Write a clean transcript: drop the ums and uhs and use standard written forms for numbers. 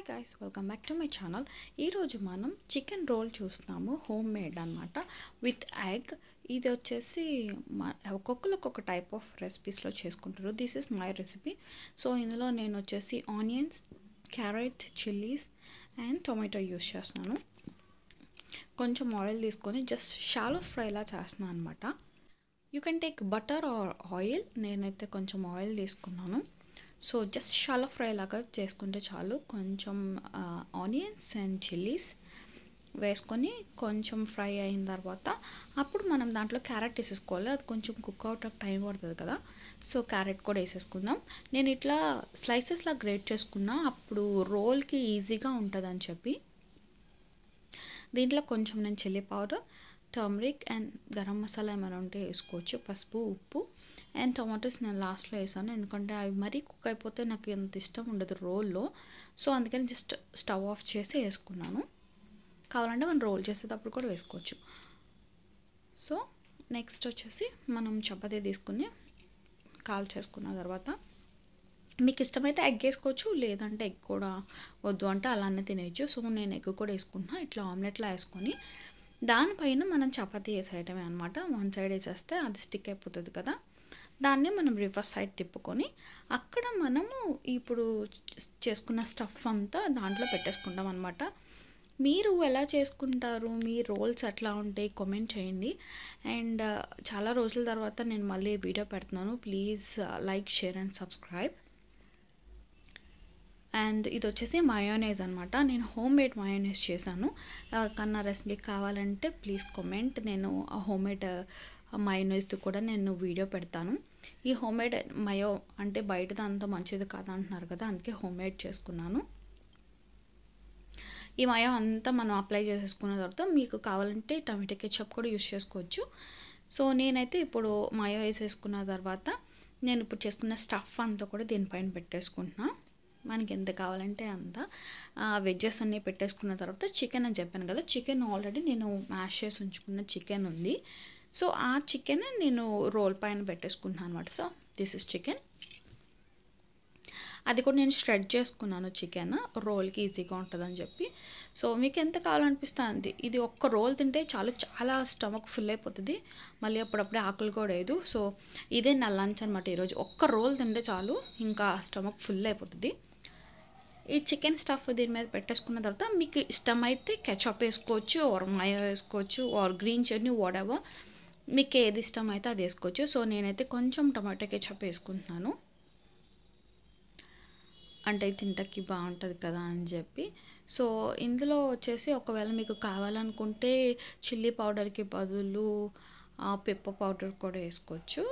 Hi guys, welcome back to my channel. ఈరోజు మనం chicken roll చూస్తున్నాము, హోమ్ మేడ్ అనమాట, విత్ ఎగ్. ఇది వచ్చేసి ఒక్కొక్కరు ఒక్కొక్క టైప్ ఆఫ్ రెసిపీస్లో చేసుకుంటారు. This is my recipe. So ఇందులో నేను వచ్చేసి onions, carrot, chillies and tomato use చేస్తున్నాను. కొంచెం ఆయిల్ తీసుకొని జస్ట్ షాలో ఫ్రైలా చేస్తున్నాను అనమాట. You can take butter or oil. నేనైతే కొంచెం ఆయిల్ తీసుకున్నాను. సో జస్ట్ షాలో ఫ్రై లాగా చేసుకుంటే చాలు. కొంచెం ఆనియన్స్ అండ్ చిల్లీస్ వేసుకొని కొంచెం ఫ్రై అయిన తర్వాత అప్పుడు మనం దాంట్లో క్యారెట్ వేసేసుకోవాలి. అది కొంచెం కుక్ అవుట్ టైం పడుతుంది కదా, సో క్యారెట్ కూడా వేసేసుకుందాం. నేను ఇట్లా స్లైసెస్లా గ్రేట్ చేసుకున్నా, అప్పుడు రోల్కి ఈజీగా ఉంటుంది అని చెప్పి. దీంట్లో కొంచెం నేను chilli powder, turmeric and garam masala ఏమైనా ఉంటే వేసుకోవచ్చు, పసుపు, ఉప్పు అండ్ టొమాటోస్ నేను లాస్ట్లో వేసాను, ఎందుకంటే అవి మరీ కుక్ అయిపోతే నాకు ఎంత ఇష్టం ఉండదు రోల్లో. సో అందుకని జస్ట్ స్టవ్ ఆఫ్ చేసి వేసుకున్నాను. కావాలంటే మనం రోల్ చేసేటప్పుడు కూడా వేసుకోవచ్చు. సో నెక్స్ట్ వచ్చేసి మనం చపాతీ తీసుకుని కాల్ చేసుకున్న తర్వాత మీకు ఇష్టమైతే ఎగ్ వేసుకోవచ్చు, లేదంటే ఎగ్ కూడా వద్దు అంటే అలానే తినేయచ్చు. సో నేను ఎగ్ కూడా వేసుకుంటున్నా. ఇట్లా ఆమ్లెట్లా వేసుకొని దానిపైన మనం చపాతీ వేసేయటమే అనమాట. వన్ సైడ్ వేసేస్తే అది స్టిక్ అయిపోతుంది కదా, దాన్ని మనం రివర్స్ సైడ్ తిప్పుకొని అక్కడ మనము ఇప్పుడు చేసుకున్న స్టఫ్ అంతా దాంట్లో పెట్టేసుకుంటాం అనమాట. మీరు ఎలా చేసుకుంటారు, మీ రోల్స్ ఎట్లా ఉంటాయి కామెంట్ చేయండి. అండ్ చాలా రోజుల తర్వాత నేను మళ్ళీ వీడియో పెడుతున్నాను. Please like, share and subscribe. And ఇది వచ్చేసి మయోనైజ్ అనమాట. నేను హోమ్ మేడ్ మయోనైజ్ చేశాను. ఎవరికన్నా రెసిపీ కావాలంటే ప్లీజ్ కామెంట్. నేను ఆ హోమ్ మేడ్ మయోనైజ్ది కూడా నేను వీడియో పెడతాను. ఈ హోమ్ మేడ్ మయో అంటే బయటది అంత మంచిది కాదు అంటున్నారు కదా, అందుకే హోమ్ మేడ్ చేసుకున్నాను. ఈ మయో అంతా మనం అప్లై చేసేసుకున్న తర్వాత మీకు కావాలంటే టమాటో కెచప్ కూడా యూస్ చేసుకోవచ్చు. సో నేనైతే ఇప్పుడు మయో వేసేసుకున్న తర్వాత నేను ఇప్పుడు చేసుకున్న స్టఫ్ అంతా కూడా దీనిపైన పెట్టేసుకుంటున్నా. మనకి ఎంత కావాలంటే అంత. వెజ్జెస్ అన్నీ పెట్టేసుకున్న తర్వాత చికెన్ అని చెప్పాను కదా, చికెన్ ఆల్రెడీ నేను మ్యాష్ చేసి ఉంచుకున్న చికెన్ ఉంది. సో ఆ చికెన్ నేను రోల్ పైన పెట్టేసుకుంటున్నాను అనమాట. So this is chicken. అది కూడా నేను షెడ్ చేసుకున్నాను చికెన్, రోల్కి ఈజీగా ఉంటుందని చెప్పి. సో మీకు ఎంత కావాలనిపిస్తే అంతే. ఇది ఒక్క రోల్ తింటే చాలు, చాలా స్టమక్ ఫుల్ అయిపోతుంది. మళ్ళీ అప్పుడప్పుడే ఆకలి కూడా వేయదు. సో ఇదే నా లంచ్ అనమాట ఈరోజు. ఒక్క రోల్ తింటే చాలు, ఇంకా స్టమక్ ఫుల్ అయిపోతుంది. ఈ చికెన్ స్టఫ్ దీని మీద పెట్టేసుకున్న తర్వాత మీకు ఇష్టమైతే కెచప్ వేసుకోవచ్చు, ఆర్ మయో వేసుకోవచ్చు, or green chutney, whatever మీకు ఏది ఇష్టం అయితే అది వేసుకోవచ్చు. సో నేనైతే కొంచెం టమాటో కెచప్ వేసుకుంటున్నాను, అంటే తింటకి బాగుంటుంది కదా అని చెప్పి. సో ఇందులో వచ్చేసి ఒకవేళ మీకు కావాలనుకుంటే చిల్లీ పౌడర్కి బదులు పెప్పర్ పౌడర్ కూడా వేసుకోవచ్చు.